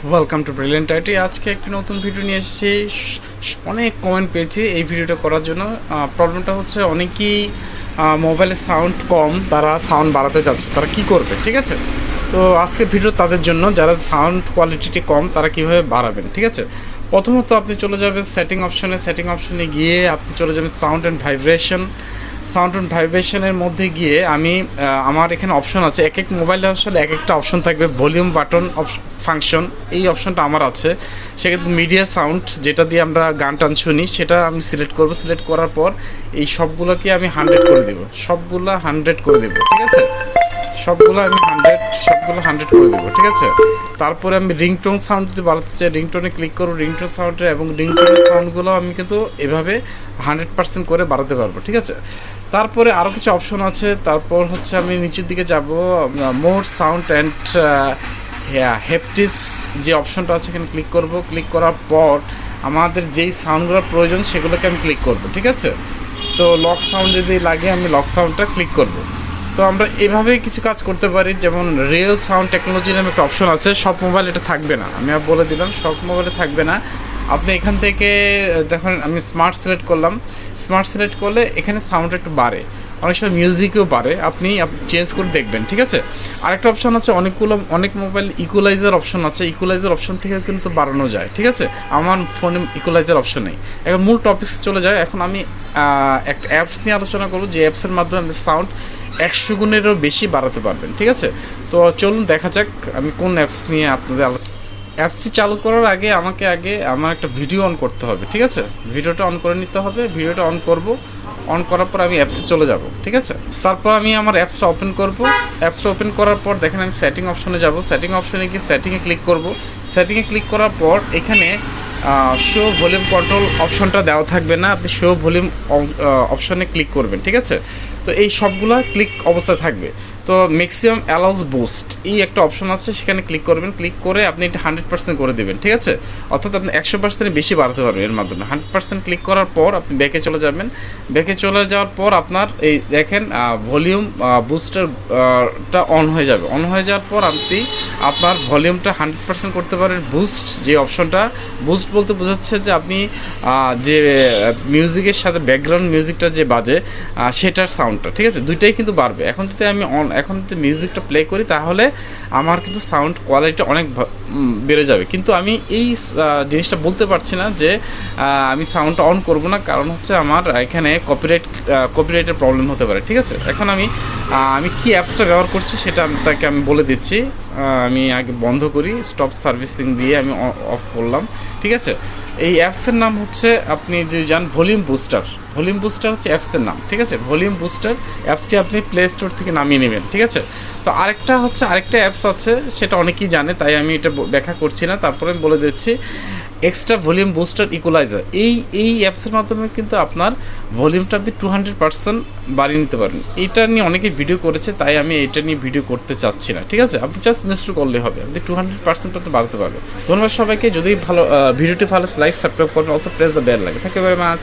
Welcome to brilliant IT. আজকে একটি নতুন ভিডিও নিয়ে এসেছি। অনেক কমেন্ট পেয়েছি এই ভিডিওটা করার জন্য। প্রবলেমটা হচ্ছে অনেকেই মোবাইলের সাউন্ড কম, তারা সাউন্ড বাড়াতে যাচ্ছে, তারা কি করবে? ঠিক আছে, তো আজকের ভিডিও তাদের জন্য যারা সাউন্ড কোয়ালিটিটি কম তারা কীভাবে বাড়াবেন। ঠিক আছে, প্রথমত আপনি চলে যাবেন সেটিং অপশনে গিয়ে আপনি চলে যাবেন সাউন্ড অ্যান্ড ভাইব্রেশনের মধ্যে গিয়ে আমার এখানে অপশন আছে। এক এক মোবাইলে আসলে এক একটা অপশন থাকবে। ভলিউম বাটন ফাংশন, এই অপশনটা আমার আছে। সেক্ষেত্রে মিডিয়া সাউন্ড, যেটা দিয়ে আমরা গান টান শুনি, সেটা আমি সিলেক্ট করব। সিলেক্ট করার পর এই সবগুলোকে আমি 100 করে দেবো। সবগুলো 100 করে দেবো। ঠিক আছে, সবগুলো আমি 100 করে দেবো। ঠিক আছে, তারপরে আমি রিংটোন সাউন্ড যদি বাড়াতে চাই, রিংটোনে ক্লিক করবো। রিংটোন সাউন্ডে এবং রিংটোনের সাউন্ডগুলো আমি কিন্তু এভাবে 100% করে বাড়াতে পারবো। ঠিক আছে, তারপরে আরও কিছু অপশন আছে। তারপর হচ্ছে আমি নিচের দিকে যাব, মোর সাউন্ড অ্যান্ড হেপটিস যে অপশনটা আছে এখানে ক্লিক করব। ক্লিক করার পর আমাদের যেই সাউন্ডগুলোর প্রয়োজন সেগুলোকে আমি ক্লিক করব। ঠিক আছে, তো লক সাউন্ড যদি লাগে আমি লক সাউন্ডটা ক্লিক করব। তো আমরা এভাবেই কিছু কাজ করতে পারি। যেমন রিয়েল সাউন্ড টেকনোলজি নামে একটা অপশন আছে, সব মোবাইল এটা থাকবে না, আমি বলে দিলাম সব মোবাইলে থাকবে না। আপনি এখান থেকে দেখুন, আমি স্মার্ট সিলেক্ট করলাম। স্মার্ট সিলেক্ট করলে এখানে সাউন্ড একটু বাড়ে, অনেক সময় মিউজিকও বাড়ে, আপনি চেঞ্জ করে দেখবেন। ঠিক আছে, আরেকটা অপশন আছে, অনেক মোবাইল ইকুয়ালাইজার অপশন আছে। ইকুয়ালাইজার অপশন থেকে কিন্তু বাড়ানো যায়। ঠিক আছে, আমার ফোনে ইকুয়ালাইজার অপশন নেই। এখন মূল টপিক চলে যায়। এখন আমি একটা অ্যাপস নিয়ে আলোচনা করব, যে অ্যাপসের মাধ্যমে আপনি সাউন্ড 100 গুণেরও বেশি বাড়াতে পারবেন। ঠিক আছে, তো চলুন দেখা যাক আমি কোন অ্যাপস নিয়ে আপনাদের অ্যাপসটি চালু করার আগে আমাকে আমার একটা ভিডিও অন করতে হবে। ঠিক আছে, ভিডিওটা অন করে নিতে হবে। ভিডিওটা অন করব, অন করার পর আমি অ্যাপসে চলে যাব। ঠিক আছে, তারপর আমি আমার অ্যাপসটা ওপেন করব। অ্যাপসটা ওপেন করার পর দেখেন আমি সেটিং অপশনে যাব। সেটিং অপশনে গিয়ে সেটিংয়ে ক্লিক করব। সেটিংয়ে ক্লিক করার পর এখানে শো ভলিউম কন্ট্রোল অপশনটা দেওয়া থাকবে না, আপনি শো ভলিউম অপশনে ক্লিক করবেন। ঠিক আছে, তো এই সবগুলা ক্লিক অবস্থায় থাকবে। তো ম্যাক্সিমাম অ্যালাউস বুস্ট এই একটা অপশন আছে, সেখানে ক্লিক করবেন। ক্লিক করে আপনি এটা 100% করে দেবেন। ঠিক আছে, অর্থাৎ আপনি 100% বেশি বাড়াতে পারবেন এর মাধ্যমে। 100% ক্লিক করার পর আপনি ব্যাকে চলে যাবেন। ব্যাকে চলে যাওয়ার পর আপনার এই দেখেন ভলিউম বুস্টারটা অন হয়ে যাবে। অন হয়ে যাওয়ার পর আপনি আপনার ভলিউমটা 100% করতে পারেন। বুস্ট যে অপশনটা, বুস্ট বলতে বোঝাচ্ছে যে আপনি যে মিউজিকের সাথে ব্যাকগ্রাউন্ড মিউজিকটা যে বাজে সেটার সাউন্ডটা। ঠিক আছে, দুইটাই কিন্তু বাড়বে। এখন যদি আমি এখন যদি মিউজিকটা প্লে করি তাহলে আমার কিন্তু সাউন্ড কোয়ালিটি অনেক বেড়ে যাবে। কিন্তু আমি এই জিনিসটা বলতে পারছি না যে আমি সাউন্ডটা অন করব না, কারণ হচ্ছে আমার এখানে কপিরাইটের প্রবলেম হতে পারে। ঠিক আছে, এখন আমি কি অ্যাপসটা ব্যবহার করছি সেটা তাকে আমি বলে দিচ্ছি। আমি আগে বন্ধ করি, স্টপ সার্ভিসিং দিয়ে আমি অফ করলাম। ঠিক আছে, এই অ্যাপসের নাম হচ্ছে, আপনি যদি যান ভলিউম বুস্টার হচ্ছে অ্যাপসের নাম। ঠিক আছে, ভলিউম বুস্টার অ্যাপসটি আপনি প্লে স্টোর থেকে নামিয়ে নেবেন। ঠিক আছে, তো আরেকটা অ্যাপস আছে, সেটা অনেকেই জানে, তাই আমি এটা ব্যাখ্যা করছি না। তারপরে আমি বলে দিচ্ছি এক্সট্রা ভলিউম বুস্টার ইকুয়ালাইজার। এই অ্যাপসের মাধ্যমে কিন্তু আপনার ভলিউমটা আপনি 200% বাড়িয়ে নিতে পারেন। এইটা নিয়ে অনেকে ভিডিও করেছে, তাই আমি এটা নিয়ে ভিডিও করতে চাচ্ছি না। ঠিক আছে, আপনি জাস্ট ইনস্টল করলে হবে, আপনি 200% বাড়াতে পারবেন। ধন্যবাদ সবাইকে। যদি ভিডিওটি ভালো লাইক সাবস্ক্রাইব করবেন, also press the bell like. Thank you very much.